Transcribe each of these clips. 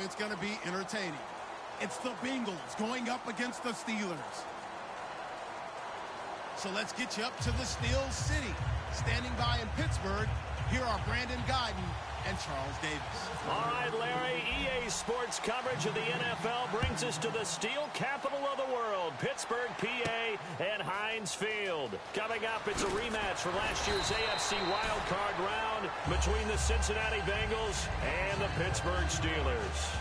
it's going to be entertaining. It's the Bengals going up against the Steelers. So let's get you up to the Steel City. Standing by in Pittsburgh, here are Brandon Guyton and Charles Davis. All right, Larry, EA Sports coverage of the NFL brings us to the steel capital of the world, Pittsburgh, PA, and Heinz Field. Coming up, it's a rematch from last year's AFC wildcard round between the Cincinnati Bengals and the Pittsburgh Steelers.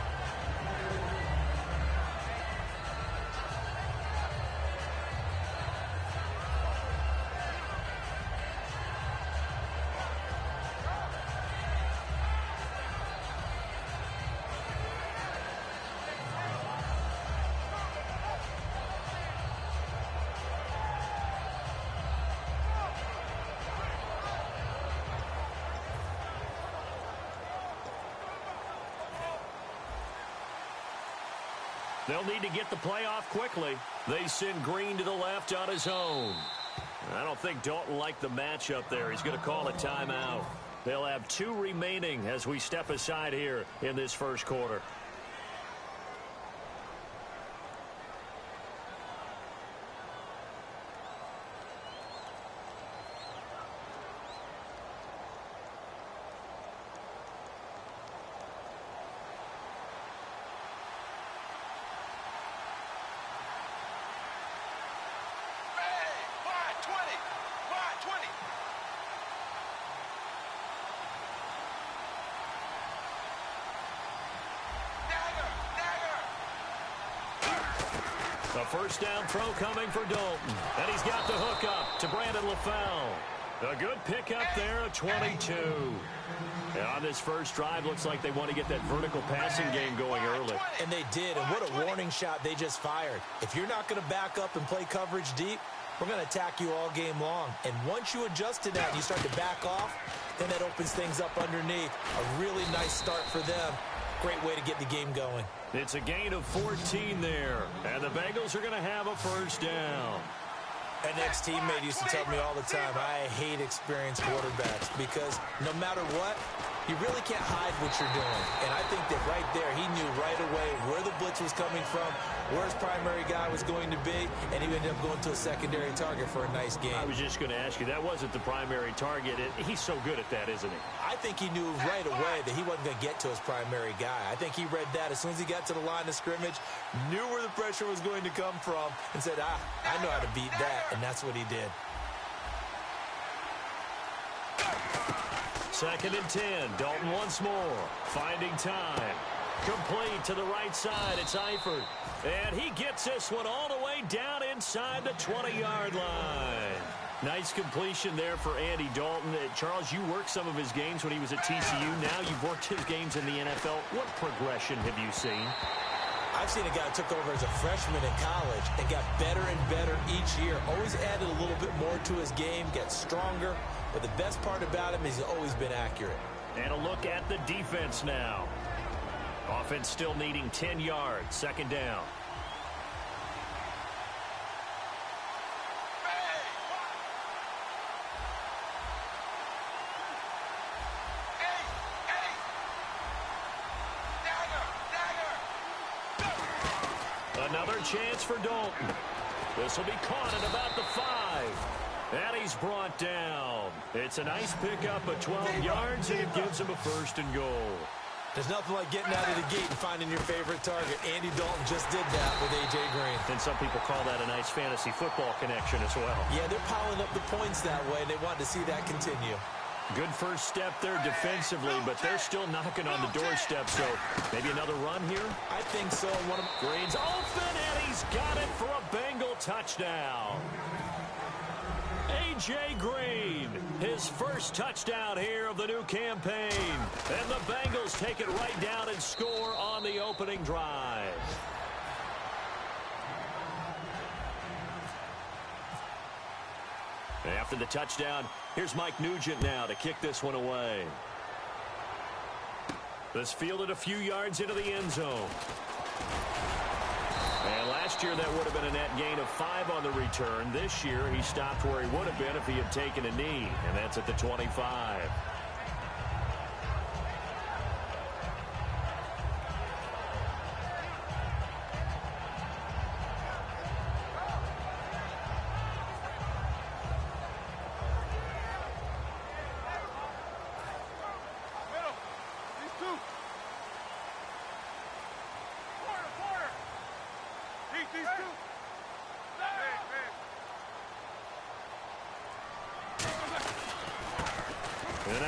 They'll need to get the play off quickly. They send Green to the left on his own. I don't think Dalton liked the matchup there. He's going to call a timeout. They'll have 2 remaining as we step aside here in this first quarter. A first down throw coming for Dalton. And he's got the hook up to Brandon LaFell. A good pickup there, a 22. And on this first drive, looks like they want to get that vertical passing game going early. And they did, and what a warning shot they just fired. If you're not going to back up and play coverage deep, we're going to attack you all game long. And once you adjust to that and you start to back off, then that opens things up underneath. A really nice start for them. Great way to get the game going. It's a gain of 14 there, and the Bengals are going to have a first down. An ex-teammate used to tell me all the time, I hate experienced quarterbacks because no matter what, you really can't hide what you're doing. And I think that right there, he knew right away where the blitz was coming from, where his primary guy was going to be, and he ended up going to a secondary target for a nice game. I was just going to ask you, that wasn't the primary target. He's so good at that, isn't he? I think he knew right away that he wasn't going to get to his primary guy. I think he read that as soon as he got to the line of scrimmage, knew where the pressure was going to come from, and said, I know how to beat that, and that's what he did. 2nd and 10. Dalton once more. Finding time. Complete to the right side. It's Eifert. And he gets this one all the way down inside the 20-yard line. Nice completion there for Andy Dalton. Charles, you worked some of his games when he was at TCU. Now you've worked his games in the NFL. What progression have you seen? I've seen a guy who took over as a freshman in college and got better and better each year. Always added a little bit more to his game, got stronger. But the best part about him is he's always been accurate. And a look at the defense now. Offense still needing 10 yards. 2nd down. Another chance for Dalton. This will be caught at about the 5. And he's brought down. It's a nice pickup of 12 yards, and it gives him a 1st and goal. There's nothing like getting out of the gate and finding your favorite target. Andy Dalton just did that with A.J. Green. And some people call that a nice fantasy football connection as well. Yeah, they're piling up the points that way, and they want to see that continue. Good first step there defensively, but they're still knocking on the doorstep, so maybe another run here? I think so. Green's open, and he's got it for a Bengal touchdown. A.J. Green, his first touchdown here of the new campaign. And the Bengals take it right down and score on the opening drive. After the touchdown, here's Mike Nugent now to kick this one away. This fielded a few yards into the end zone. And last year, that would have been a net gain of 5 on the return. This year, he stopped where he would have been if he had taken a knee, and that's at the 25.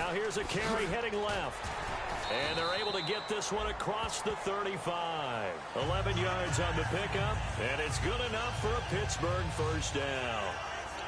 Now here's a carry heading left. And they're able to get this one across the 35. 11 yards on the pickup, and it's good enough for a Pittsburgh first down.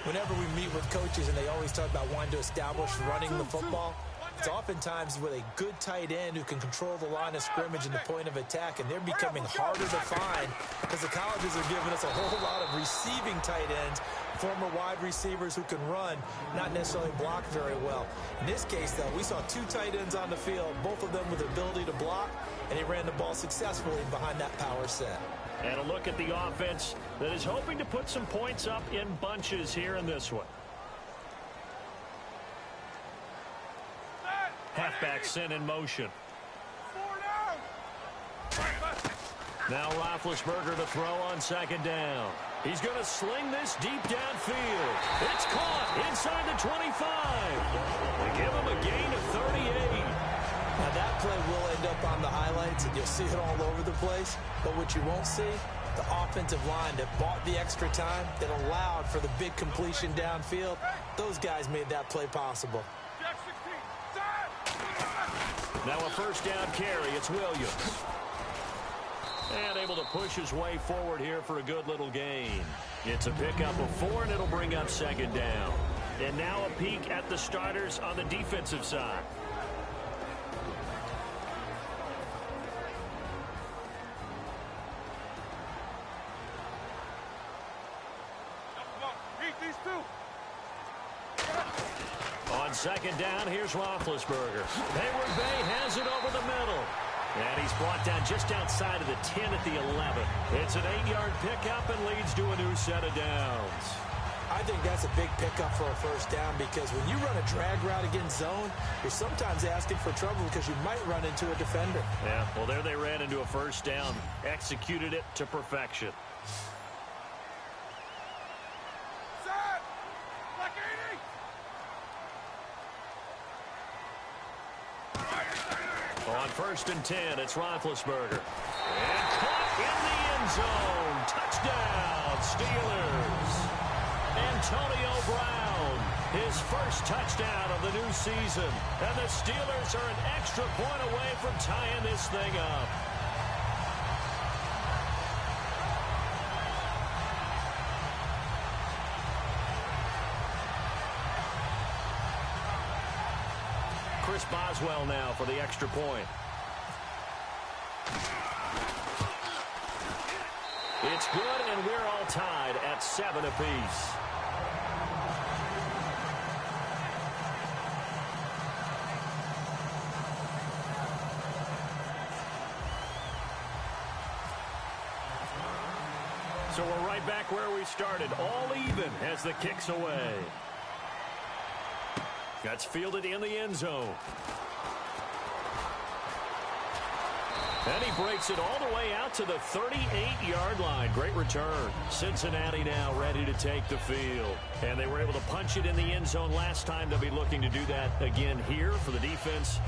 Whenever we meet with coaches and they always talk about wanting to establish running the football, it's oftentimes with a good tight end who can control the line of scrimmage and the point of attack, and they're becoming harder to find because the colleges are giving us a whole lot of receiving tight ends, former wide receivers who can run, not necessarily block very well. In this case, though, we saw two tight ends on the field, both of them with the ability to block, and he ran the ball successfully behind that power set. And a look at the offense that is hoping to put some points up in bunches here in this one. Halfback sent in motion. Now Roethlisberger to throw on second down. He's going to sling this deep downfield. It's caught inside the 25. They give him a gain of 38. Now that play will end up on the highlights, and you'll see it all over the place. But what you won't see, the offensive line that bought the extra time, that allowed for the big completion downfield, those guys made that play possible. Now a first down carry. It's Williams. And able to push his way forward here for a good little gain. It's a pickup of 4, and it'll bring up second down. And now a peek at the starters on the defensive side. On second down, here's Roethlisberger. Hayward Bay has it over the middle. And he's brought down just outside of the 10 at the 11. It's an 8-yard pickup and leads to a new set of downs. I think that's a big pickup for a first down because when you run a drag route against zone, you're sometimes asking for trouble because you might run into a defender. Yeah, well, there they ran into a first down. Executed it to perfection. On first and 10, it's Roethlisberger. And caught in the end zone. Touchdown, Steelers. Antonio Brown, his first touchdown of the new season. And the Steelers are an extra point away from tying this thing up. Chris Boswell now for the extra point. It's good, and we're all tied at 7 apiece. So we're right back where we started, all even as the kick's away. That's fielded in the end zone. And he breaks it all the way out to the 38-yard line. Great return. Cincinnati now ready to take the field. And they were able to punch it in the end zone last time. They'll be looking to do that again here for the defense.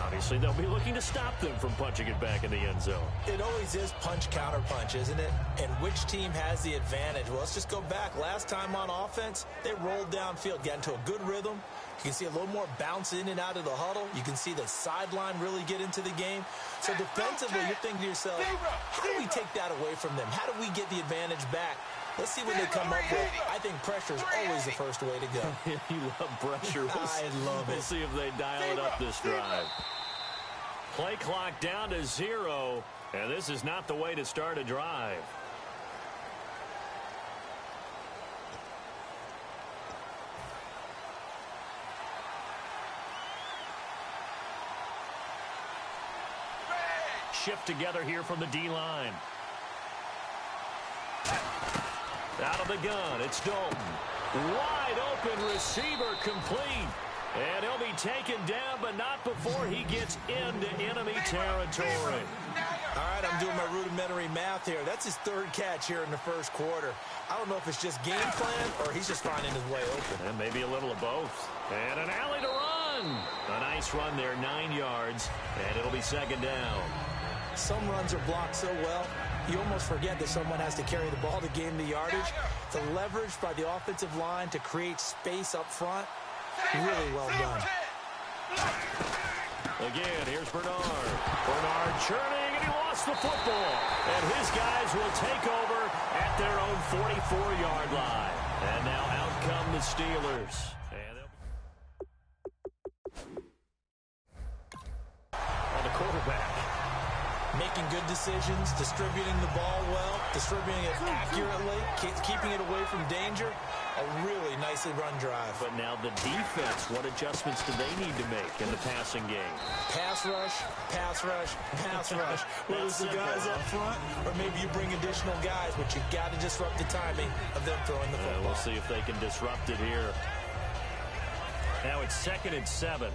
Obviously, they'll be looking to stop them from punching it back in the end zone. It always is punch-counter-punch, isn't it? And which team has the advantage? Well, let's just go back. Last time on offense, they rolled downfield, got into a good rhythm. You can see a little more bounce in and out of the huddle. You can see the sideline really get into the game. So defensively, you're thinking to yourself, how do we take that away from them? How do we get the advantage back? Let's see what they come up with. I think pressure is always the first way to go. You love pressure. I love it. We'll see if they dial it up this drive. Play clock down to 0, and this is not the way to start a drive. Shift together here from the D-line. Out of the gun, it's Dalton. Wide open receiver complete. And he'll be taken down, but not before he gets into enemy territory. All right, I'm doing my rudimentary math here. That's his third catch here in the first quarter. I don't know if it's just game plan or he's just finding his way open. And maybe a little of both. And an alley to run. A nice run there, 9 yards, and it'll be second down. Some runs are blocked so well, you almost forget that someone has to carry the ball to gain the yardage. The leverage by the offensive line to create space up front, really well done. Again, here's Bernard. Bernard churning, and he lost the football. And his guys will take over at their own 44-yard line. And now out come the Steelers. And the quarterback. Making good decisions, distributing the ball well, distributing it accurately, keeping it away from danger. A really nicely run drive. But now the defense, what adjustments do they need to make in the passing game? Pass rush, pass rush, pass rush. Whether it's the guys up front or maybe you bring additional guys, but you've got to disrupt the timing of them throwing the football. We'll see if they can disrupt it here. Now it's 2nd and 7.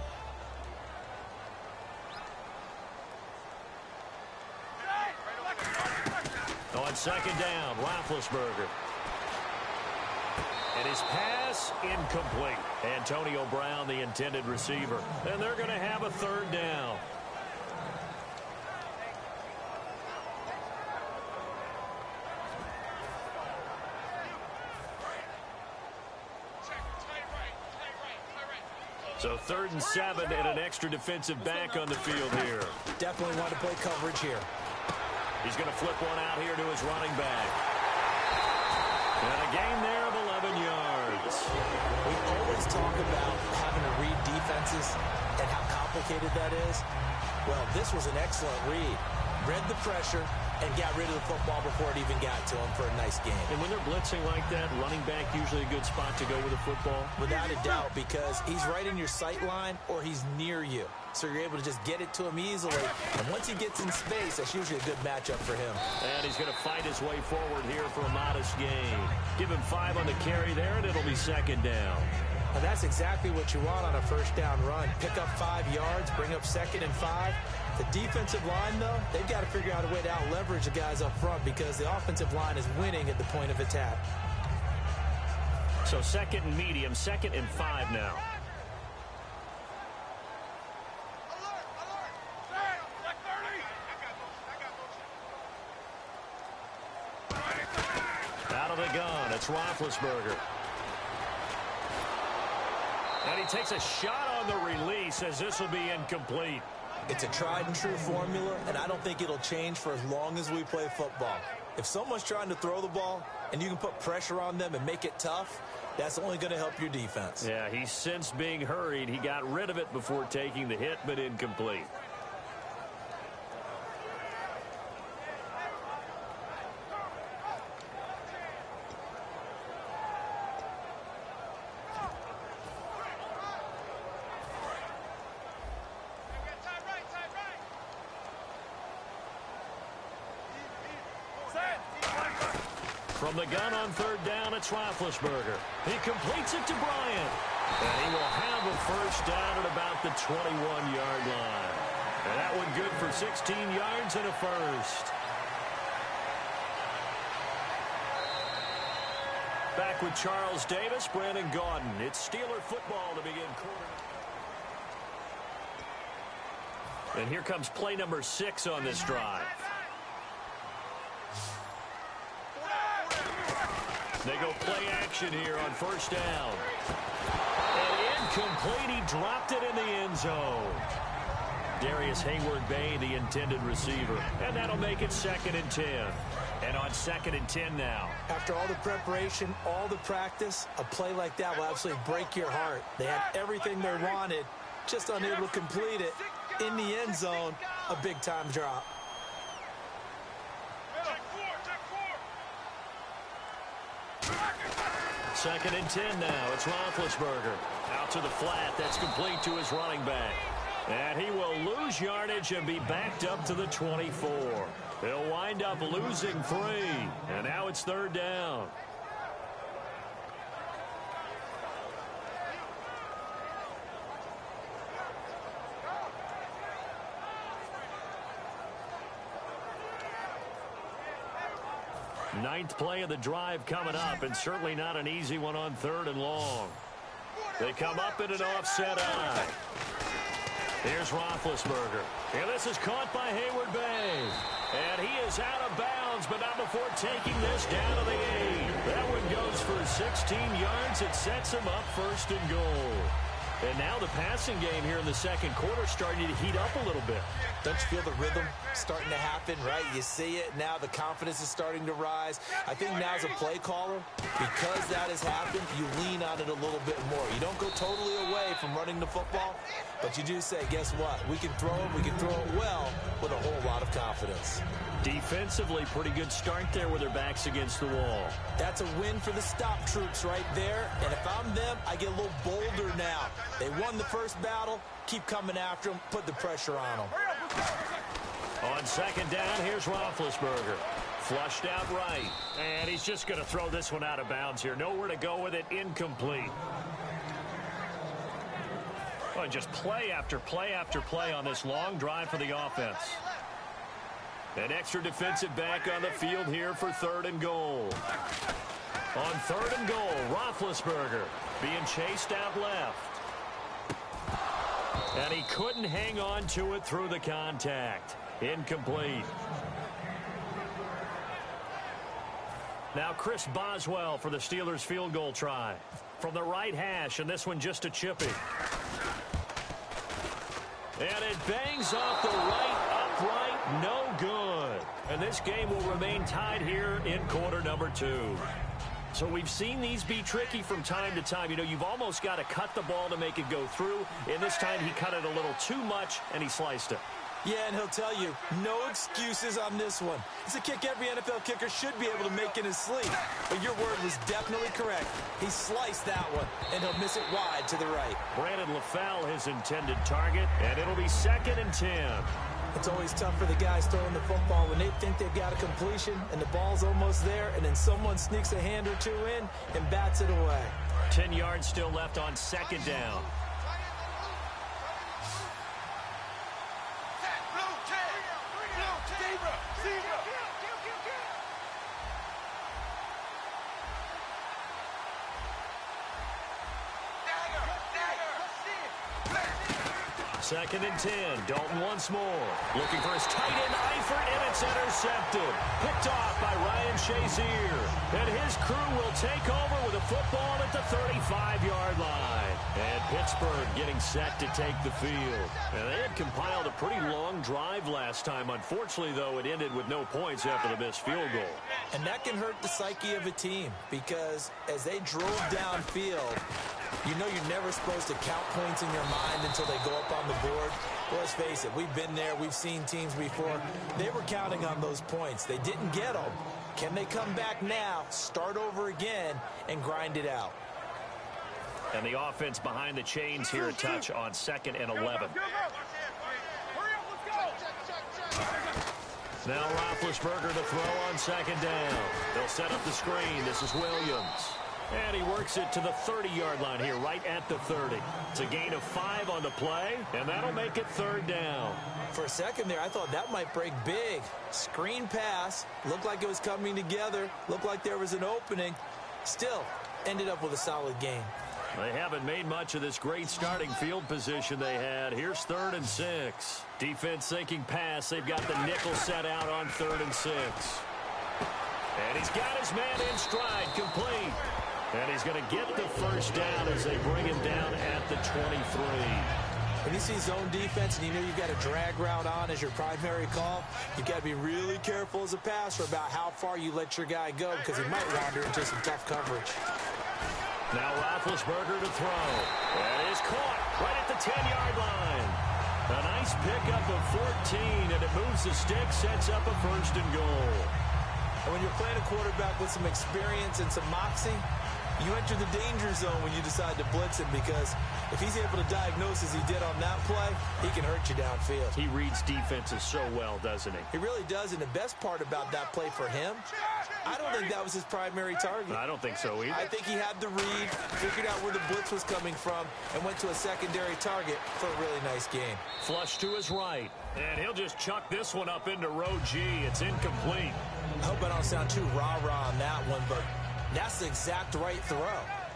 On 2nd down, Roethlisberger. And his pass incomplete. Antonio Brown, the intended receiver. And they're going to have a 3rd down. So 3rd and 7 and an extra defensive back on the field here. Definitely want to play coverage here. He's going to flip one out here to his running back. And a gain there of 11 yards. We always talk about having to read defenses and how complicated that is. Well, this was an excellent read. Read the pressure and got rid of the football before it even got to him for a nice game. And when they're blitzing like that, running back usually a good spot to go with the football? Without a doubt, because he's right in your sight line or he's near you. So you're able to just get it to him easily. And once he gets in space, that's usually a good matchup for him. And he's going to fight his way forward here for a modest gain. Give him 5 on the carry there, and it'll be 2nd down. And that's exactly what you want on a 1st down run. Pick up 5 yards, bring up 2nd and 5. The defensive line, though, they've got to figure out a way to out-leverage the guys up front because the offensive line is winning at the point of attack. So 2nd and medium, 2nd and 5 now. Out of the gun, it's Roethlisberger. And he takes a shot on the release as this will be incomplete. It's a tried-and-true formula, and I don't think it'll change for as long as we play football. If someone's trying to throw the ball and you can put pressure on them and make it tough, that's only going to help your defense. Yeah, he sensed being hurried. He got rid of it before taking the hit, but incomplete. From the gun on 3rd down, it's Roethlisberger. He completes it to Bryant. And he will have a 1st down at about the 21-yard line. And that one good for 16 yards and a 1st. Back with Charles Davis, Brandon Gaudin. It's Steeler football to begin quarter. And here comes play number 6 on this drive. They go play action here on 1st down. And incomplete. He dropped it in the end zone. Darius Hayward-Bay, the intended receiver. And that'll make it 2nd and 10. And on 2nd and 10 now. After all the preparation, all the practice, a play like that will absolutely break your heart. They had everything they wanted, just unable to complete it. In the end zone, a big-time drop. Second and 10 now. It's Roethlisberger. Out to the flat. That's complete to his running back. And he will lose yardage and be backed up to the 24. He'll wind up losing 3. And now it's 3rd down. Ninth play of the drive coming up, and certainly not an easy one on 3rd and long. They come up in an offset eye. Here's Roethlisberger. And this is caught by Hayward-Bay. And he is out of bounds, but not before taking this down to the 8. That one goes for 16 yards. It sets him up 1st and goal. And now the passing game here in the second quarter starting to heat up a little bit. Don't you feel the rhythm starting to happen, right? You see it now. The confidence is starting to rise. I think now as a play caller, because that has happened, you lean on it a little bit more. You don't go totally away from running the football, but you do say, guess what? We can throw it. We can throw it well with a whole lot of confidence. Defensively, pretty good start there with their backs against the wall. That's a win for the stop troops right there. And if I'm them, I get a little bolder now. They won the first battle. Keep coming after them. Put the pressure on them. On second down, here's Roethlisberger. Flushed out right. And he's just going to throw this one out of bounds here. Nowhere to go with it. Incomplete. Oh, just play after play after play on this long drive for the offense. An extra defensive back on the field here for 3rd and goal. On 3rd and goal, Roethlisberger being chased out left. And he couldn't hang on to it through the contact. Incomplete. Now Chris Boswell for the Steelers field goal try. From the right hash, and this one just a chippy. And it bangs off the right upright, no good. And this game will remain tied here in quarter number 2. So we've seen these be tricky from time to time. You know, you've almost got to cut the ball to make it go through. And this time he cut it a little too much, and he sliced it. Yeah, and he'll tell you, no excuses on this one. It's a kick every NFL kicker should be able to make in his sleep. But your word was definitely correct. He sliced that one, and he'll miss it wide to the right. Brandon LaFell, his intended target, and it'll be 2nd and 10. It's always tough for the guys throwing the football when they think they've got a completion, and the ball's almost there, and then someone sneaks a hand or two in and bats it away. 10 yards still left on 2nd down. Second and 10. Dalton once more. Looking for his tight end, Eifert, and it's intercepted. Picked off by Ryan Shazier. And his crew will take over with a football at the 35-yard line. And Pittsburgh getting set to take the field. And they had compiled a pretty long drive last time. Unfortunately, though, it ended with no points after the missed field goal. And that can hurt the psyche of a team because as they drove downfield, you know you're never supposed to count points in your mind until they go up on the board. Well, let's face it, we've been there. We've seen teams before. They were counting on those points. They didn't get them. Can they come back now, start over again, and grind it out? And the offense behind the chains here a touch on 2nd and 11. Now Roethlisberger to throw on 2nd down. They'll set up the screen. This is Williams. And he works it to the 30-yard line here, right at the 30. It's a gain of 5 on the play, and that'll make it 3rd down. For a second there, I thought that might break big. Screen pass, looked like it was coming together, looked like there was an opening. Still, ended up with a solid game. They haven't made much of this great starting field position they had. Here's 3rd and 6. Defense thinking pass. They've got the nickel set out on 3rd and 6. And he's got his man in stride, complete. And he's going to get the first down as they bring him down at the 23. When you see zone defense and you know you've got a drag route on as your primary call, you've got to be really careful as a passer about how far you let your guy go because he might wander into some tough coverage. Now Roethlisberger to throw. And is caught right at the 10-yard line. A nice pickup of 14, and it moves the stick, sets up a 1st and goal. And when you're playing a quarterback with some experience and some moxie, you enter the danger zone when you decide to blitz him because if he's able to diagnose as he did on that play, he can hurt you downfield. He reads defenses so well, doesn't he? He really does, and the best part about that play for him, I don't think that was his primary target. I don't think so either. I think he had the read, figured out where the blitz was coming from, and went to a secondary target for a really nice game. Flush to his right, and he'll just chuck this one up into row G. It's incomplete. I hope I don't sound too rah-rah on that one, but that's the exact right throw.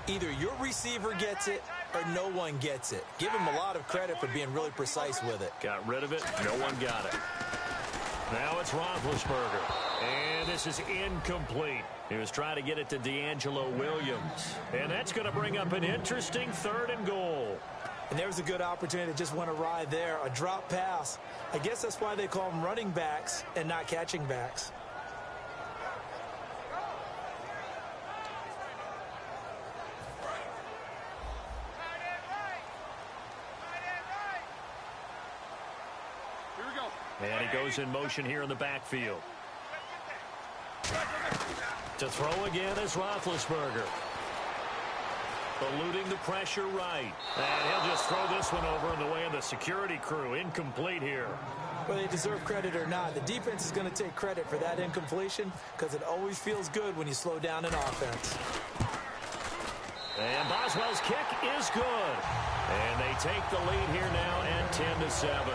Either your receiver gets it or no one gets it. Give him a lot of credit for being really precise with it. Got rid of it. No one got it. Now it's Roethlisberger. And this is incomplete. He was trying to get it to D'Angelo Williams. And that's going to bring up an interesting 3rd and goal. And there was a good opportunity that just went awry there. A drop pass. I guess that's why they call them running backs and not catching backs. And he goes in motion here in the backfield. To throw again is Roethlisberger. Eluding the pressure right. And he'll just throw this one over in the way of the security crew. Incomplete here. Whether they deserve credit or not, the defense is going to take credit for that incompletion because it always feels good when you slow down an offense. And Boswell's kick is good. And they take the lead here now at 10-7.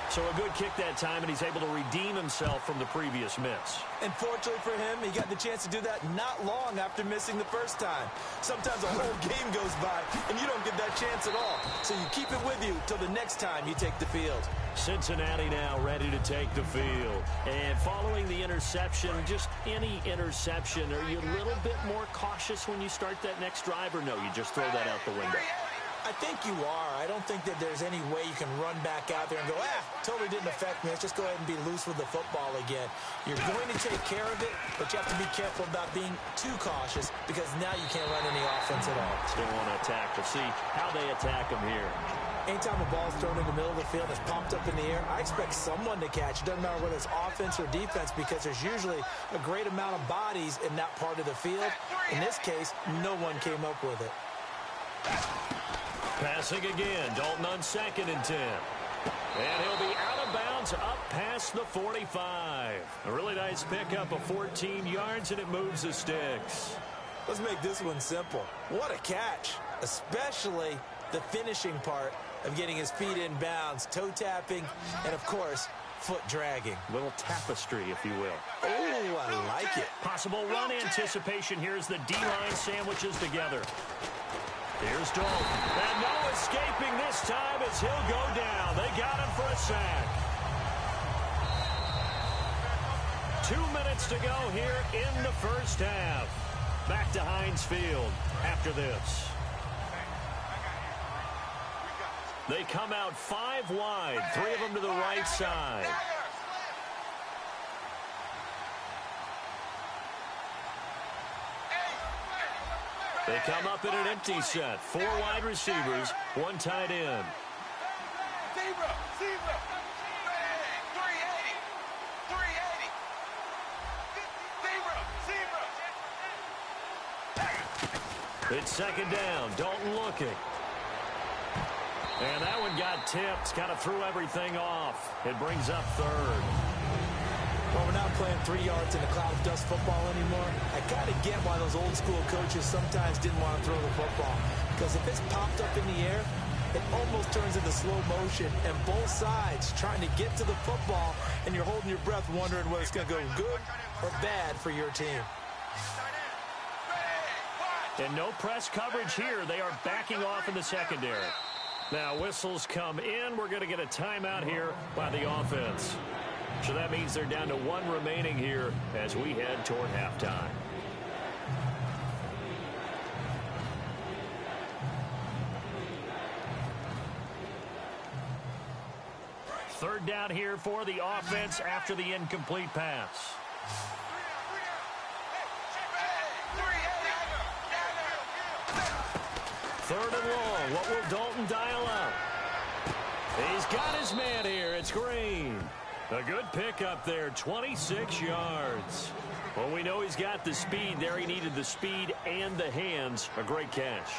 So a good kick that time, and he's able to redeem himself from the previous miss. And fortunately for him, he got the chance to do that not long after missing the first time. Sometimes a whole game goes by, and you don't get that chance at all. So you keep it with you till the next time you take the field. Cincinnati now ready to take the field. And following the interception, just any interception, are you a little bit more cautious when you start that next drive, or no, you just throw that out the window? I think you are. I don't think that there's any way you can run back out there and go, totally didn't affect me. Let's just go ahead and be loose with the football again. You're going to take care of it, but you have to be careful about being too cautious because now you can't run any offense at all. Still want to attack. We'll see how they attack them here. Anytime a ball's thrown in the middle of the field, it's popped up in the air, I expect someone to catch. It doesn't matter whether it's offense or defense because there's usually a great amount of bodies in that part of the field. In this case, no one came up with it. Passing again, Dalton on 2nd and 10. And he'll be out of bounds up past the 45. A really nice pickup of 14 yards, and it moves the sticks. Let's make this one simple. What a catch, especially the finishing part of getting his feet in bounds, toe tapping, and, of course, foot dragging. Little tapestry, if you will. Oh, I like it. Possible run anticipation. Here's the D-line sandwiches together. Here's Dalton. And no escaping this time as he'll go down. They got him for a sack. 2 minutes to go here in the first half. Back to Heinz Field after this. They come out 5 wide, 3 of them to the right side. They come up in an empty set. 4 wide receivers, 1 tight end. It's 2nd down. Dalton looking. And that one got tipped. Kind of threw everything off. It brings up 3rd. Well, we're not playing 3 yards in a cloud of dust football anymore. I kind of get why those old school coaches sometimes didn't want to throw the football. Because if it's popped up in the air, it almost turns into slow motion. And both sides trying to get to the football, and you're holding your breath wondering whether it's going to go good or bad for your team. And no press coverage here. They are backing off in the secondary. Now whistles come in. We're going to get a timeout here by the offense. So that means they're down to 1 remaining here as we head toward halftime. Third down here for the offense after the incomplete pass. Third and long. What will Dalton dial up? He's got his man here. It's Green. A good pickup there, 26 yards. Well, we know he's got the speed there. He needed the speed and the hands. A great catch.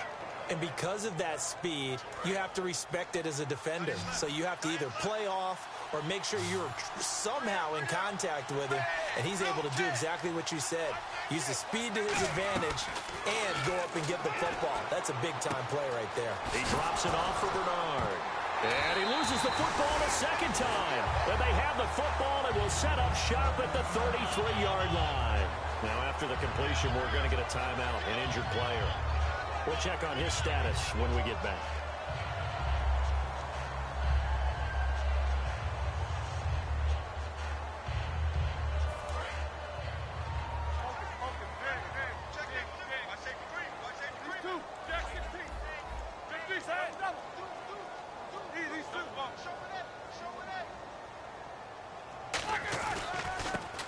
And because of that speed, you have to respect it as a defender. So you have to either play off or make sure you're somehow in contact with him. And he's able to do exactly what you said. Use the speed to his advantage and go up and get the football. That's a big-time play right there. He drops it off for Bernard. And he loses the football a second time. And they have the football and will set up shop at the 33-yard line. Now, after the completion, we're going to get a timeout, an injured player. We'll check on his status when we get back.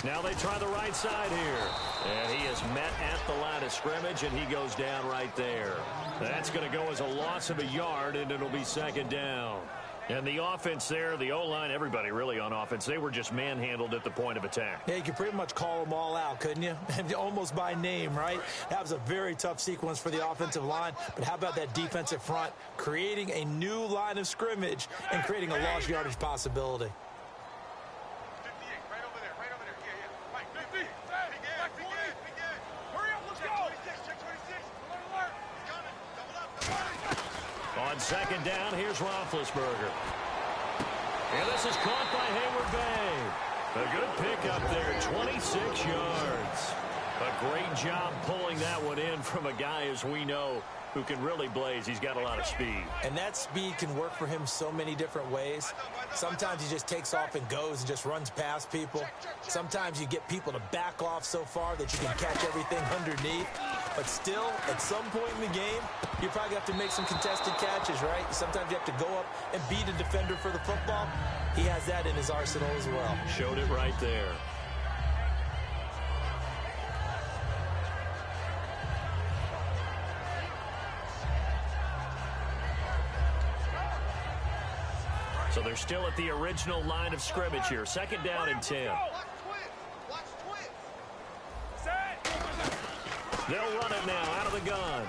Now they try the right side here. And he is met at the line of scrimmage, and he goes down right there. That's going to go as a loss of a yard, and it'll be second down. And the offense there, the O-line, everybody really on offense, they were just manhandled at the point of attack. Yeah, you could pretty much call them all out, couldn't you? Almost by name, right? That was a very tough sequence for the offensive line. But how about that defensive front, creating a new line of scrimmage and creating a lost yardage possibility? On second down, here's Roethlisberger. And this is caught by Hayward Bay. A good pickup there, 26 yards. A great job pulling that one in from a guy, as we know, who can really blaze. He's got a lot of speed. And that speed can work for him so many different ways. Sometimes he just takes off and goes and just runs past people. Sometimes you get people to back off so far that you can catch everything underneath. But still, at some point in the game, you probably have to make some contested catches, right? Sometimes you have to go up and beat a defender for the football. He has that in his arsenal as well. Showed it right there. So they're still at the original line of scrimmage here. Second down and 10. They'll run it now out of the gun.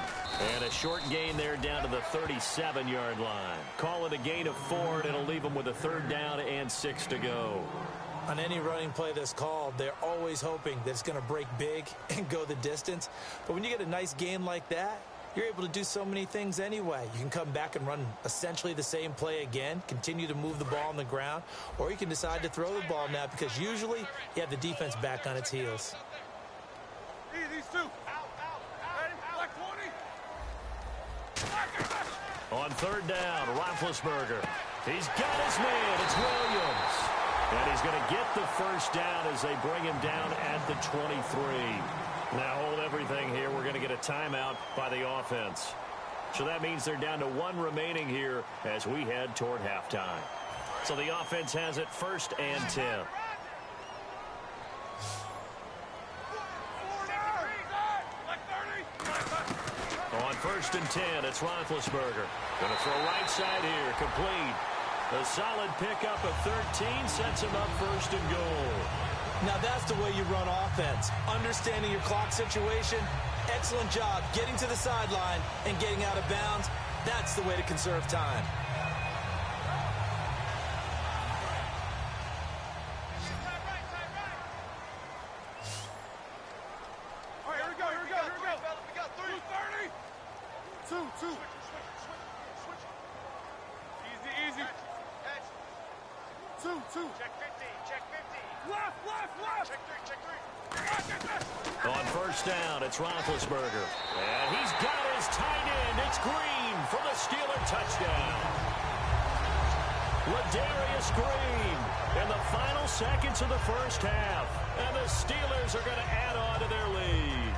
And a short gain there down to the 37-yard line. Call it a gain of 4, and it'll leave them with a third down and 6 to go. On any running play that's called, they're always hoping that it's going to break big and go the distance. But when you get a nice gain like that, you're able to do so many things anyway. You can come back and run essentially the same play again, continue to move the ball on the ground, or you can decide to throw the ball now because usually you have the defense back on its heels. These two. Black 20. On third down, Roethlisberger. He's got his man. It's Williams. And he's going to get the first down as they bring him down at the 23. Now hold everything here. We're going to get a timeout by the offense. So that means they're down to 1 remaining here as we head toward halftime. So the offense has it first and 10. On first and 10, it's Roethlisberger. Going to throw right side here, complete. A solid pickup of 13 sets him up first and goal. Now that's the way you run offense. Understanding your clock situation. Excellent job getting to the sideline and getting out of bounds. That's the way to conserve time. All right, here we go. We got 3:30. 2. Switch. Easy. 2. Check 50. Left. Check 3. On first down, it's Roethlisberger. And he's got his tight end. It's Green for the Steeler touchdown. Ladarius Green in the final seconds of the first half. And the Steelers are going to add on to their lead.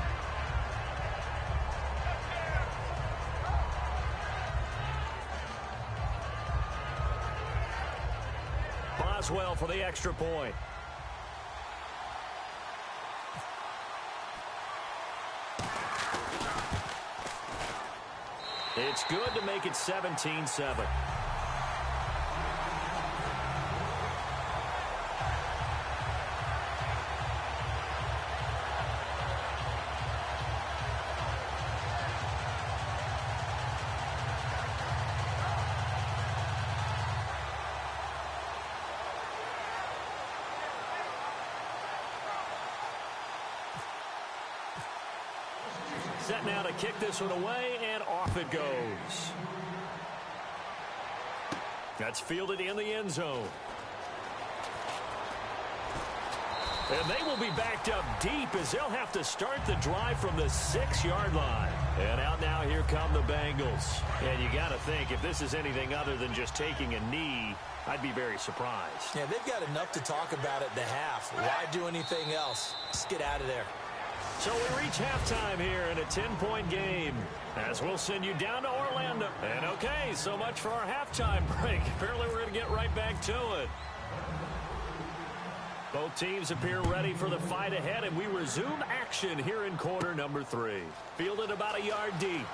Boswell for the extra point. It's good to make it 17-7. Set now to kick this one away, and off it goes. That's fielded in the end zone. And they will be backed up deep as they'll have to start the drive from the 6-yard line. And out now, here come the Bengals. And you got to think, if this is anything other than just taking a knee, I'd be very surprised. Yeah, they've got enough to talk about at the half. Why do anything else? Just get out of there. So we reach halftime here in a 10-point game as we'll send you down to Orlando. And okay, so much for our halftime break. Apparently we're going to get right back to it. Both teams appear ready for the fight ahead, and we resume action here in quarter number 3. Fielded about a yard deep.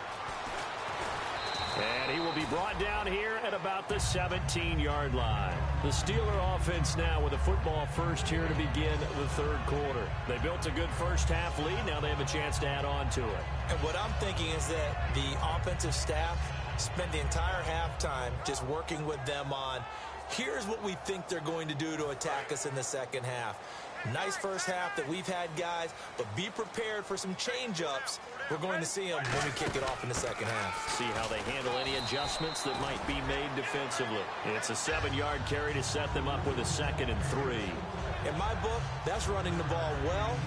And he will be brought down here at about the 17-yard line. The Steeler offense now with a football first here to begin the third quarter. They built a good first half lead. Now they have a chance to add on to it. And what I'm thinking is that the offensive staff spent the entire halftime just working with them on, here's what we think they're going to do to attack us in the second half. Nice first half that we've had, guys, but be prepared for some change-ups. We're going to see them when we kick it off in the second half. See how they handle any adjustments that might be made defensively. It's a 7-yard carry to set them up with a 2nd and 3. In my book, that's running the ball well,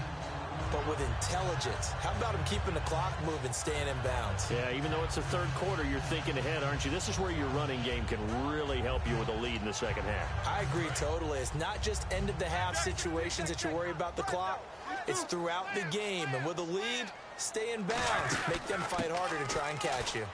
but with intelligence. How about him keeping the clock moving, staying in bounds? Yeah, even though it's the third quarter, you're thinking ahead, aren't you? This is where your running game can really help you with a lead in the second half. I agree totally. It's not just end-of-the-half situations that you worry about the clock. It's throughout the game. And with a lead, stay in bounds. Make them fight harder to try and catch you.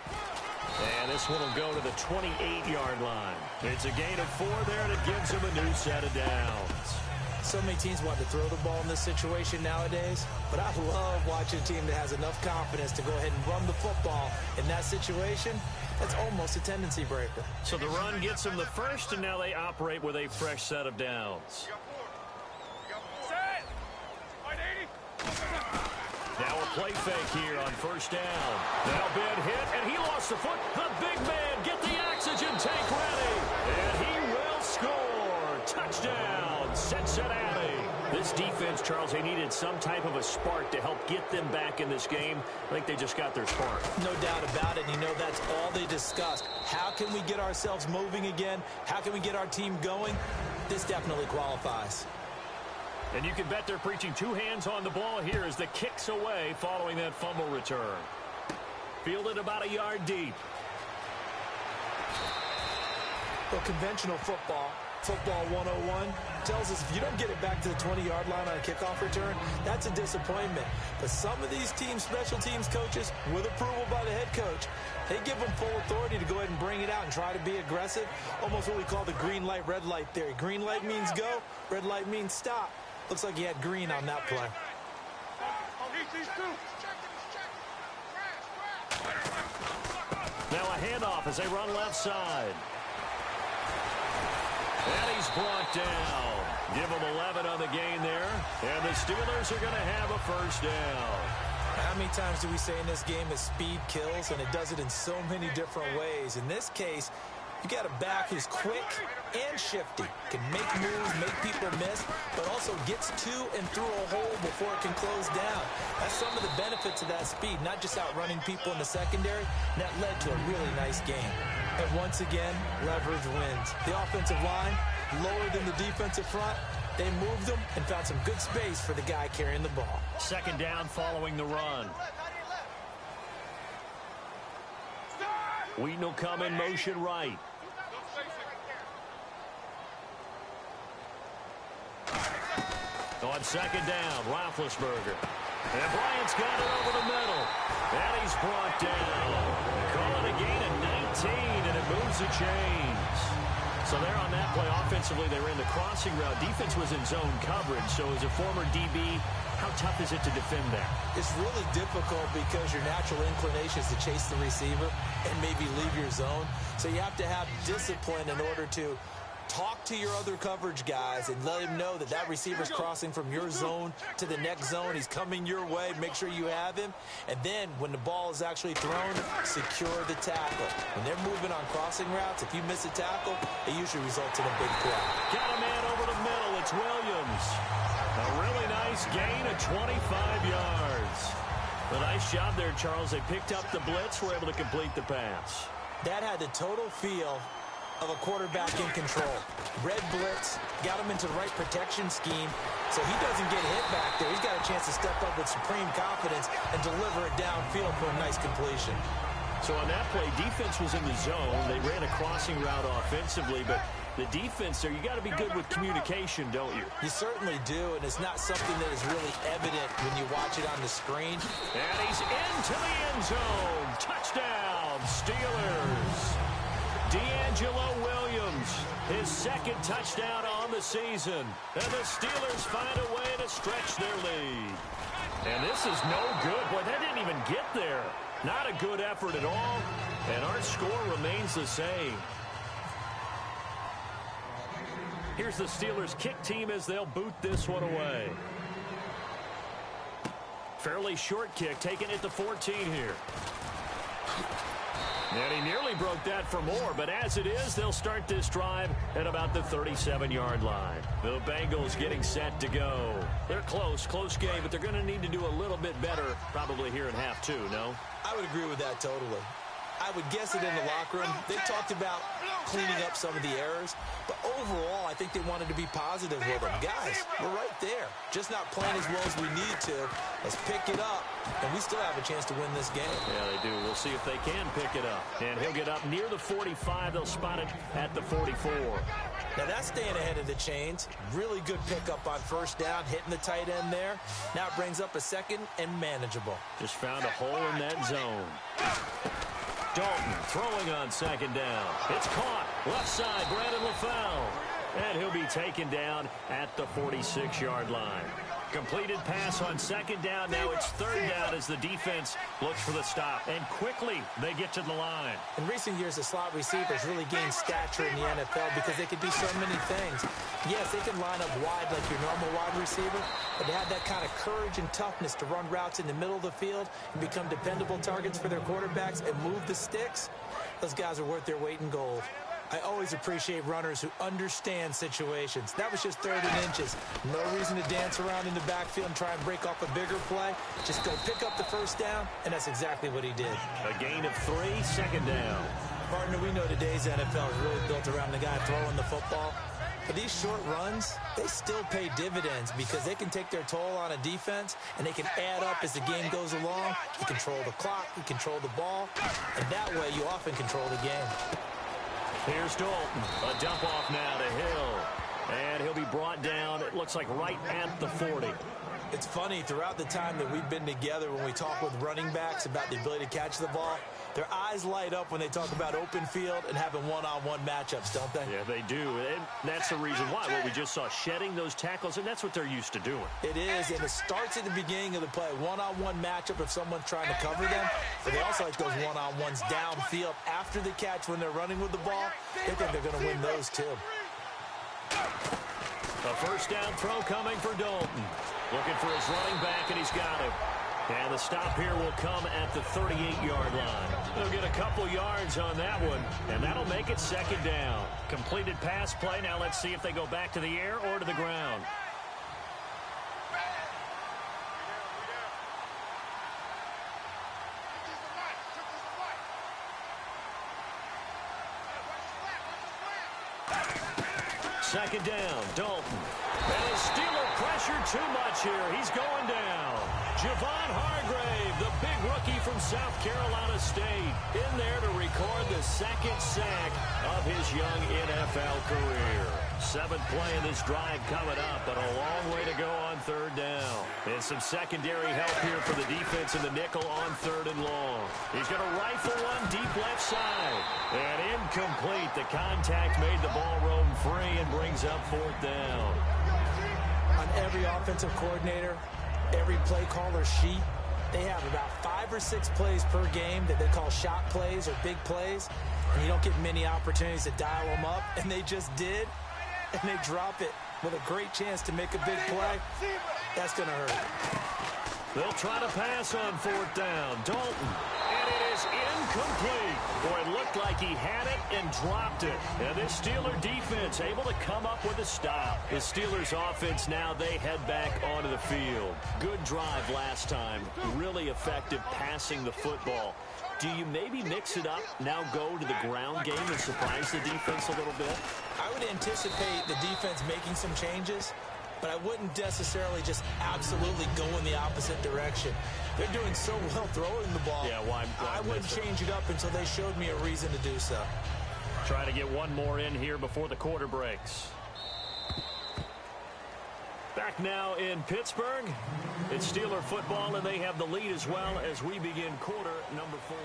And this one will go to the 28-yard line. It's a gain of 4 there, and it gives them a new set of downs. So many teams want to throw the ball in this situation nowadays, but I love watching a team that has enough confidence to go ahead and run the football in that situation. That's almost a tendency breaker. So the run gets them the first, and now they operate with a fresh set of downs. Now a play fake here on first down. Now Ben hit, and he lost the foot. The big man, get the oxygen tank ready. And he will score. Touchdown, Cincinnati. This defense, Charles, they needed some type of a spark to help get them back in this game. I think they just got their spark. No doubt about it. And you know, that's all they discussed. How can we get ourselves moving again? How can we get our team going? This definitely qualifies. And you can bet they're preaching 2 hands on the ball here as the kick's away following that fumble return. Fielded about a yard deep. Well, conventional football 101, tells us if you don't get it back to the 20-yard line on a kickoff return, that's a disappointment. But some of these teams, special teams coaches, with approval by the head coach, they give them full authority to go ahead and bring it out and try to be aggressive. Almost what we call the green light, red light theory. Green light means go, red light means stop. Looks like he had green on that play. Now a handoff as they run left side. And he's brought down. Give him 11 on the gain there. And the Steelers are going to have a first down. How many times do we say in this game that speed kills, and it does it in so many different ways? In this case, you got a back who's quick and shifty, can make moves, make people miss, but also gets to and through a hole before it can close down. That's some of the benefits of that speed, not just outrunning people in the secondary. And that led to a really nice game. And once again, leverage wins. The offensive line, lower than the defensive front. They moved them and found some good space for the guy carrying the ball. Second down following the run. Wheaton will come in motion right. On second down, Roethlisberger. And Bryant's got it over the middle. And he's brought down. Call it a gain of 19, and it moves the chains. So there on that play, offensively, they ran the crossing route. Defense was in zone coverage. So as a former DB, how tough is it to defend that? It's really difficult because your natural inclination is to chase the receiver and maybe leave your zone. So you have to have discipline in order to talk to your other coverage guys and let him know that that receiver's crossing from your zone to the next zone. He's coming your way. Make sure you have him. And then when the ball is actually thrown, secure the tackle. When they're moving on crossing routes, if you miss a tackle, it usually results in a big play. Got a man over the middle. It's Williams. A really nice gain of 25 yards. A nice job there, Charles. They picked up the blitz, were able to complete the pass. That had the total feel of a quarterback in control. Red blitz, got him into the right protection scheme, so he doesn't get hit back there. He's got a chance to step up with supreme confidence and deliver it downfield for a nice completion. So on that play, defense was in the zone. They ran a crossing route offensively, but the defense there, you got to be good with communication, don't you? You certainly do, and it's not something that is really evident when you watch it on the screen. And he's into the end zone. Touchdown, Steelers. D'Angelo Williams, his second touchdown on the season. And the Steelers find a way to stretch their lead. And this is no good. Boy, that didn't even get there. Not a good effort at all. And our score remains the same. Here's the Steelers kick team as they'll boot this one away. Fairly short kick, taking it to 14 here. And he nearly broke that for more, but as it is, they'll start this drive at about the 37-yard line. The Bengals getting set to go. They're close game, but they're going to need to do a little bit better probably here in half two, no? I would agree with that totally. I would guess it in the locker room. They talked about cleaning up some of the errors, but overall, I think they wanted to be positive with them. Guys, we're right there. Just not playing as well as we need to. Let's pick it up, and we still have a chance to win this game. Yeah, they do. We'll see if they can pick it up. And he'll get up near the 45. They'll spot it at the 44. Now, that's staying ahead of the chains. Really good pickup on first down, hitting the tight end there. Now it brings up a second and manageable. Just found a hole in that zone. Dalton throwing on second down. It's caught. Left side, Brandon LaFell. And he'll be taken down at the 46-yard line. Completed pass on second down. Now it's third down as the defense looks for the stop. And quickly they get to the line. In recent years, the slot receivers really gained stature in the NFL because they could do so many things. Yes, they can line up wide like your normal wide receiver, but they have that kind of courage and toughness to run routes in the middle of the field and become dependable targets for their quarterbacks and move the sticks. Those guys are worth their weight in gold. I always appreciate runners who understand situations. That was just third and inches. No reason to dance around in the backfield and try and break off a bigger play. Just go pick up the first down, and that's exactly what he did. A gain of 3, second down. Partner, we know today's NFL is really built around the guy throwing the football. But these short runs, they still pay dividends because they can take their toll on a defense, and they can add up as the game goes along. You control the clock, you control the ball, and that way you often control the game. Here's Dalton. A dump off now to Hill. And he'll be brought down, it looks like right at the 40. It's funny, throughout the time that we've been together, when we talk with running backs about the ability to catch the ball, their eyes light up when they talk about open field and having one-on-one matchups, don't they? Yeah, they do. And that's the reason why. What we just saw, shedding those tackles, and that's what they're used to doing. It is, and it starts at the beginning of the play. One-on-one matchup if someone's trying to cover them. But they also like those one-on-ones downfield after the catch when they're running with the ball. They think they're going to win those, too. A first down throw coming for Dalton. Looking for his running back, and he's got him. And the stop here will come at the 38-yard line. They'll get a couple yards on that one, and that'll make it second down. Completed pass play. Now let's see if they go back to the air or to the ground. Second down, Dalton. And the Steeler pressure too much here. He's going down. Javon Hargrave, the big rookie from South Carolina State, in there to record the second sack of his young NFL career. 7th play of this drive coming up, but a long way to go on third down. And some secondary help here for the defense in the nickel on third and long. He's going to rifle one deep left side. And incomplete. The contact made the ball roam free and brings up 4th down. On every offensive coordinator, every play caller sheet, they have about 5 or 6 plays per game that they call shot plays or big plays. And you don't get many opportunities to dial them up. And they just did. And they drop it with a great chance to make a big play. That's going to hurt. They'll try to pass on 4th down. Dalton. And it is incomplete. Boy, it looked like he had it and dropped it. And this Steeler defense able to come up with a stop. The Steelers offense now, they head back onto the field. Good drive last time. Really effective passing the football. Do you maybe mix it up, now go to the ground game and surprise the defense a little bit? I would anticipate the defense making some changes, but I wouldn't necessarily just absolutely go in the opposite direction. They're doing so well throwing the ball. Yeah, why I wouldn't change it up until they showed me a reason to do so. Try to get one more in here before the quarter breaks. Back now in Pittsburgh. It's Steeler football, and they have the lead as well as we begin quarter number 4.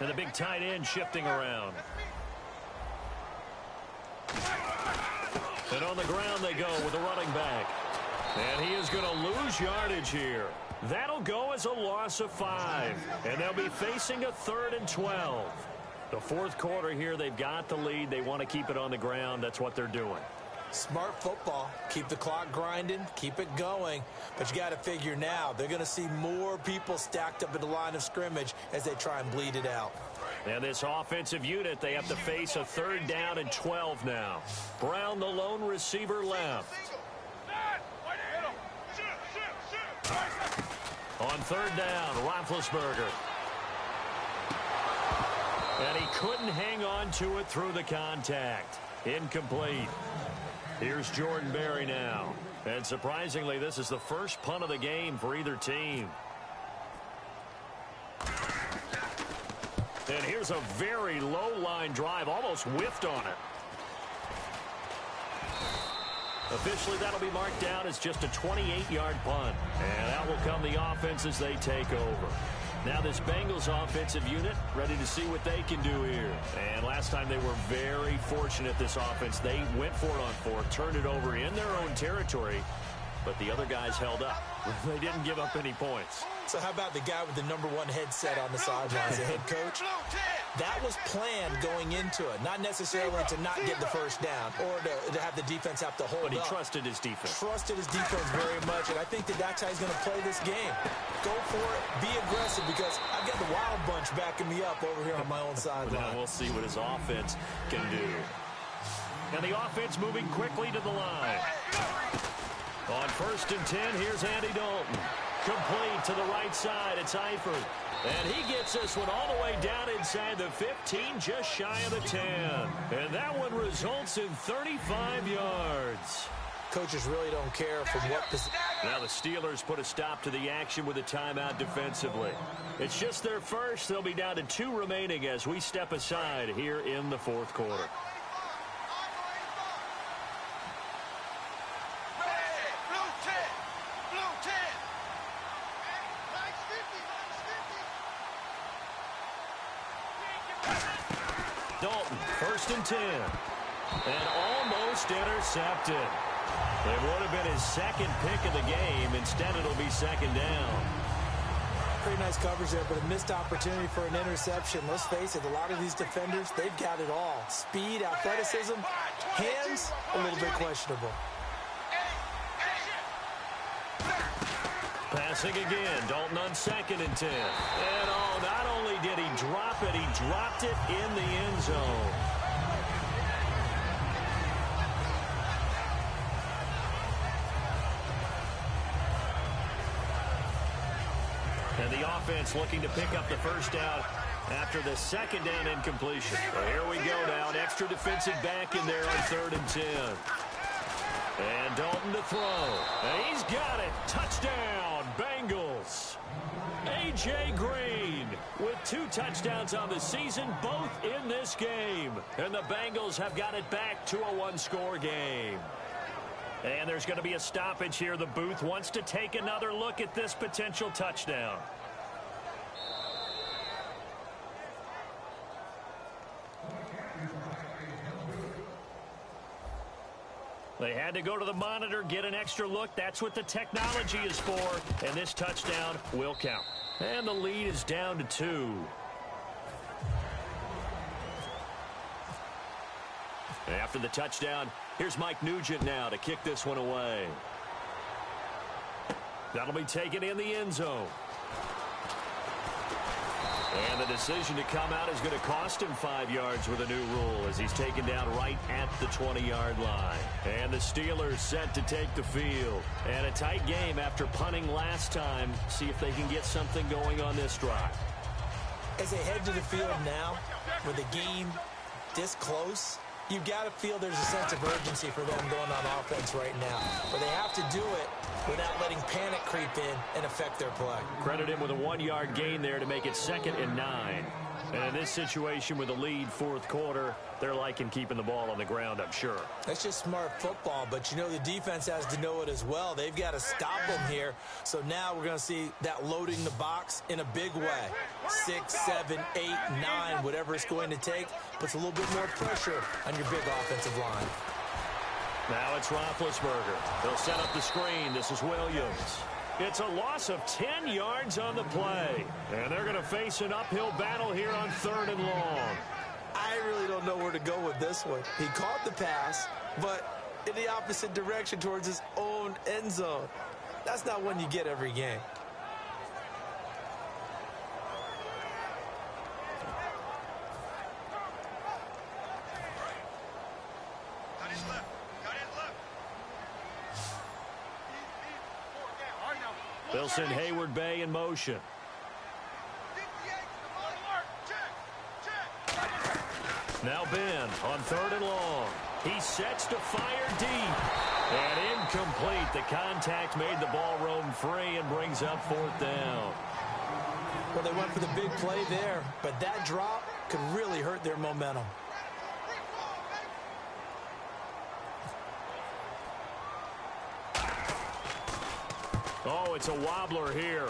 And the big tight end shifting around. And on the ground they go with the running back. And he is going to lose yardage here. That'll go as a loss of 5. And they'll be facing a 3rd and 12. The fourth quarter here, they've got the lead. They want to keep it on the ground. That's what they're doing. Smart football. Keep the clock grinding. Keep it going. But you got to figure now, they're going to see more people stacked up in the line of scrimmage as they try and bleed it out. And this offensive unit, they have to face a 3rd down and 12 now. Brown, the lone receiver, left. On 3rd down, Roethlisberger. And he couldn't hang on to it through the contact. Incomplete. Here's Jordan Berry now. And surprisingly, this is the first punt of the game for either team. And here's a very low-line drive, almost whiffed on it. Officially, that'll be marked down as just a 28-yard punt. And out will come the offense as they take over. Now this Bengals offensive unit ready to see what they can do here. And last time they were very fortunate, this offense. They went for it on 4th, turned it over in their own territory, but the other guys held up. They didn't give up any points. So how about the guy with the #1 headset on the sidelines, the head coach? That was planned going into it, not necessarily to not get the first down or to have the defense have to hold up. But he trusted his defense. Trusted his defense very much, and I think that's how he's going to play this game. Go for it, be aggressive, because I've got the Wild Bunch backing me up over here on my own sideline. Now we'll see what his offense can do. And the offense moving quickly to the line. On 1st and 10, here's Andy Dalton. Complete to the right side. It's Eifert. And he gets this one all the way down inside the 15, just shy of the 10. And that one results in 35 yards. Coaches really don't care from what position. Now the Steelers put a stop to the action with a timeout defensively. It's just their first. They'll be down to 2 remaining as we step aside here in the fourth quarter. Dalton, 1st and 10. And almost intercepted. It would have been his 2nd pick of the game. Instead, it'll be 2nd down. Pretty nice coverage there, but a missed opportunity for an interception. Let's face it, a lot of these defenders, they've got it all. Speed, athleticism, hands, a little bit questionable. Passing again, Dalton on 2nd and 10. And not only did he drop it, he dropped it in the end zone. And the offense looking to pick up the first down after the 2nd down incompletion. Well, here we go now, an extra defensive back in there on 3rd and 10. And Dalton to throw. And he's got it. Touchdown, Bengals. A.J. Green with 2 touchdowns on the season, both in this game. And the Bengals have got it back to a 1-score game. And there's going to be a stoppage here. The booth wants to take another look at this potential touchdown. They had to go to the monitor, get an extra look. That's what the technology is for. And this touchdown will count. And the lead is down to 2. After the touchdown, here's Mike Nugent now to kick this one away. That'll be taken in the end zone. And the decision to come out is going to cost him 5 yards with a new rule as he's taken down right at the 20-yard line. And the Steelers set to take the field. And a tight game after punting last time. See if they can get something going on this drive. As they head to the field now, with the game this close, you've got to feel there's a sense of urgency for them going on offense right now. But they have to do it without letting panic creep in and affect their play. Credit him with a 1-yard gain there to make it 2nd and 9. And in this situation with a lead fourth quarter, they're liking keeping the ball on the ground, I'm sure. That's just smart football, but you know the defense has to know it as well. They've got to stop them here. So now we're going to see that loading the box in a big way. 6, 7, 8, 9, whatever it's going to take, puts a little bit more pressure on your big offensive line. Now it's Roethlisberger. They'll set up the screen. This is Williams. It's a loss of 10 yards on the play. And they're going to face an uphill battle here on 3rd and long. I really don't know where to go with this one. He caught the pass, but in the opposite direction towards his own end zone. That's not one you get every game. They'll send Hayward Bay in motion. Now Ben on 3rd and long. He sets to fire deep. And incomplete. The contact made the ball roam free and brings up 4th down. Well, they went for the big play there, but that drop could really hurt their momentum. Oh, it's a wobbler here.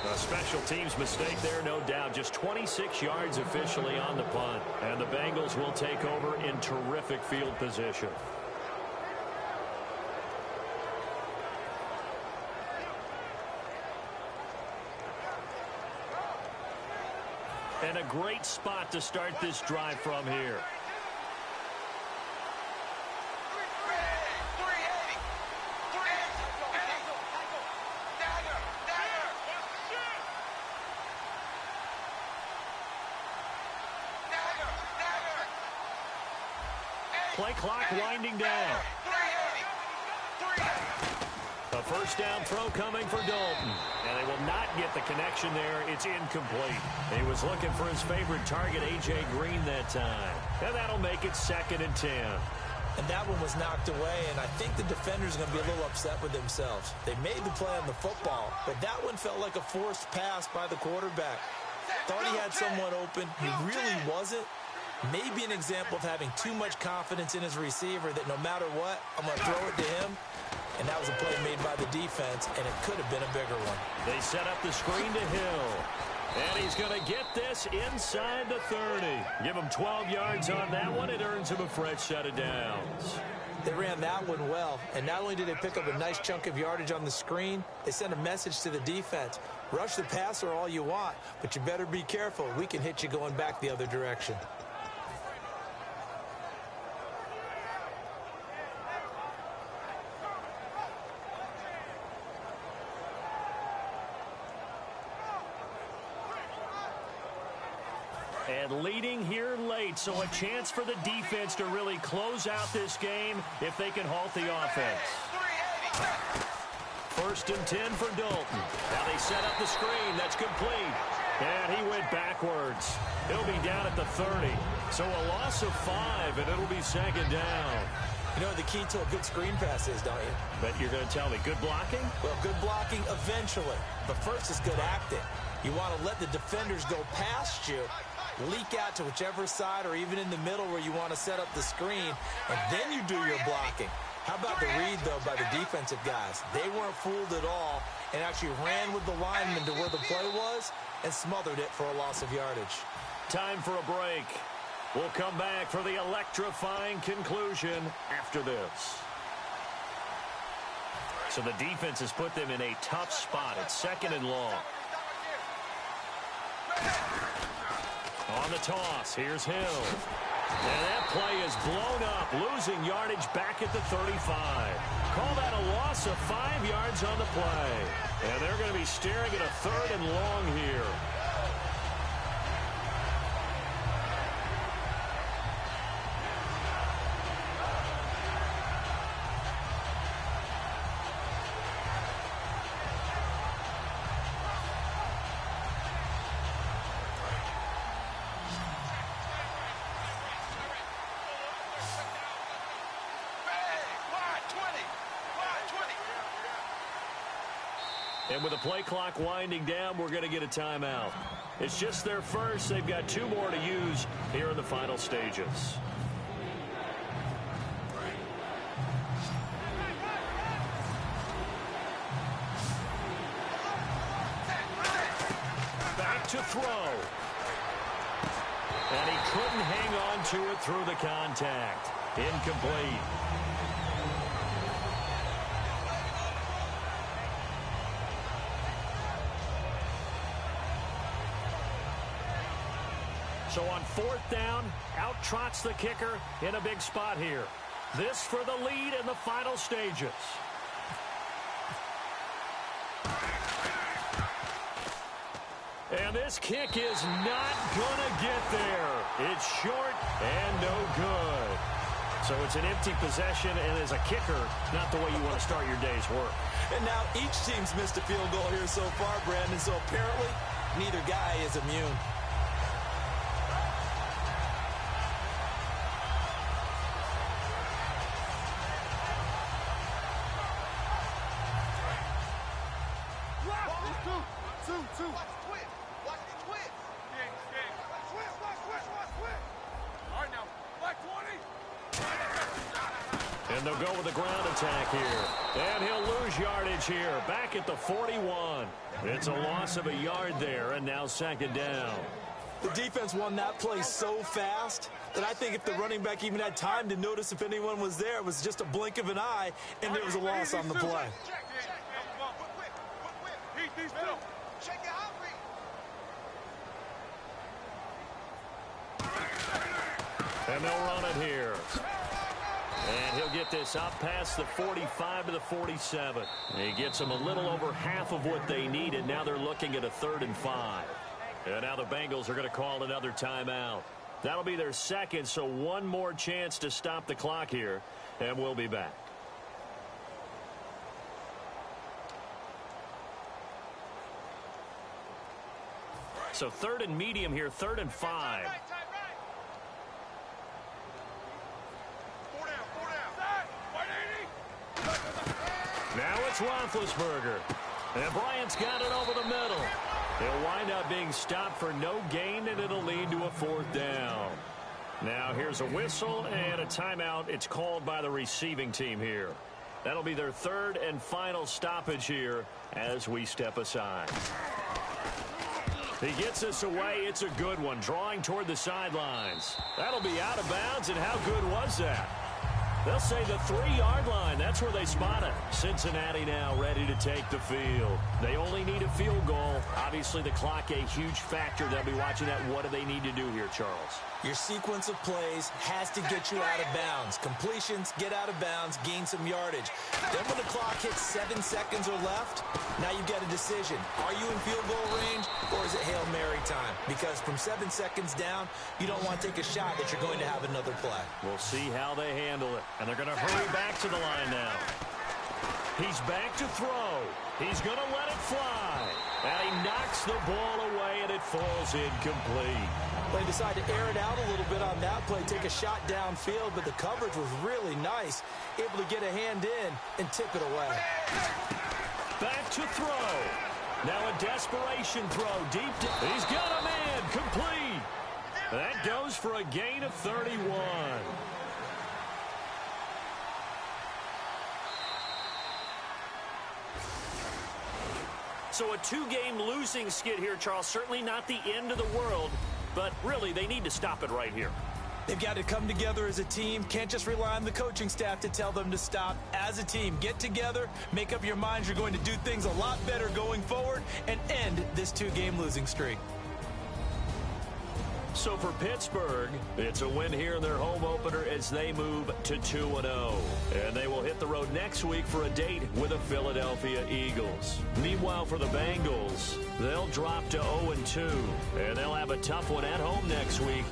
A special teams mistake there, no doubt. Just 26 yards officially on the punt. And the Bengals will take over in terrific field position. And a great spot to start this drive from here. Play clock winding down. A first down throw coming for Dalton. And they will not get the connection there. It's incomplete. He was looking for his favorite target, A.J. Green, that time. And that'll make it 2nd and 10. And that one was knocked away, and I think the defenders are going to be a little upset with themselves. They made the play on the football, but that one felt like a forced pass by the quarterback. Thought he had someone open. He really wasn't. Maybe an example of having too much confidence in his receiver that no matter what, I'm going to throw it to him. And that was a play made by the defense, and it could have been a bigger one. They set up the screen to Hill. And he's going to get this inside the 30. Give him 12 yards on that one. It earns him a fresh set of downs. They ran that one well, and not only did they pick up a nice chunk of yardage on the screen, they sent a message to the defense. Rush the passer all you want, but you better be careful. We can hit you going back the other direction. And leading here late, so a chance for the defense to really close out this game if they can halt the offense. 1st and 10 for Dalton. Now they set up the screen. That's complete. And he went backwards. He'll be down at the 30. So a loss of 5, and it'll be 2nd down. You know what the key to a good screen pass is, don't you? But you're going to tell me, good blocking? Well, good blocking eventually. But first is good acting. You want to let the defenders go past you, leak out to whichever side or even in the middle where you want to set up the screen, and then you do your blocking. How about the read, though, by the defensive guys? They weren't fooled at all and actually ran with the lineman to where the play was and smothered it for a loss of yardage. Time for a break. We'll come back for the electrifying conclusion after this. So the defense has put them in a tough spot at 2nd and long. On the toss, here's Hill. And that play is blown up, losing yardage back at the 35. Call that a loss of 5 yards on the play. And they're going to be staring at a 3rd and long here. And with the play clock winding down, we're going to get a timeout. It's just their first. They've got 2 more to use here in the final stages. Back to throw. And he couldn't hang on to it through the contact. Incomplete. So on 4th down, out trots the kicker in a big spot here. This for the lead in the final stages. And this kick is not going to get there. It's short and no good. So it's an empty possession, and as a kicker, not the way you want to start your day's work. And now each team's missed a field goal here so far, Brandon, so apparently neither guy is immune. And they'll go with the ground attack here. And he'll lose yardage here. Back at the 41. It's a loss of a yard there, and now 2nd down. The defense won that play so fast that I think if the running back even had time to notice if anyone was there, it was just a blink of an eye, and there was a loss on the play. And they'll run it here. And he'll get this up past the 45 to the 47. He gets them a little over half of what they needed. Now they're looking at a 3rd and 5. And now the Bengals are going to call another timeout. That'll be their 2nd, so one more chance to stop the clock here. And we'll be back. So 3rd and medium here, 3rd and 5. Now it's Roethlisberger. And Bryant's got it over the middle. He'll wind up being stopped for no gain, and it'll lead to a 4th down. Now here's a whistle and a timeout. It's called by the receiving team here. That'll be their 3rd and final stoppage here as we step aside. He gets us away. It's a good one, drawing toward the sidelines. That'll be out of bounds, and how good was that? They'll say the 3-yard line. That's where they spot it. Cincinnati now ready to take the field. They only need a field goal. Obviously, the clock a huge factor. They'll be watching that. What do they need to do here, Charles? Your sequence of plays has to get you out of bounds. Completions, get out of bounds, gain some yardage. Then when the clock hits 7 seconds or left, now you've got a decision. Are you in field goal range, or is it Hail Mary time? Because from 7 seconds down, you don't want to take a shot that you're going to have another play. We'll see how they handle it. And they're going to hurry back to the line now. He's back to throw. He's going to let it fly. And he knocks the ball away, and it falls incomplete. They decide to air it out a little bit on that play, take a shot downfield, but the coverage was really nice. Able to get a hand in and tip it away. Back to throw. Now a desperation throw deep. He's got a man complete. That goes for a gain of 31. So a 2-game losing skid here, Charles. Certainly not the end of the world, but really they need to stop it right here. They've got to come together as a team. Can't just rely on the coaching staff to tell them to stop. As a team, get together, make up your minds you're going to do things a lot better going forward, and end this 2-game losing streak. So for Pittsburgh, it's a win here in their home opener as they move to 2-0. And they will hit the road next week for a date with the Philadelphia Eagles. Meanwhile, for the Bengals, they'll drop to 0-2. And they'll have a tough one at home next week.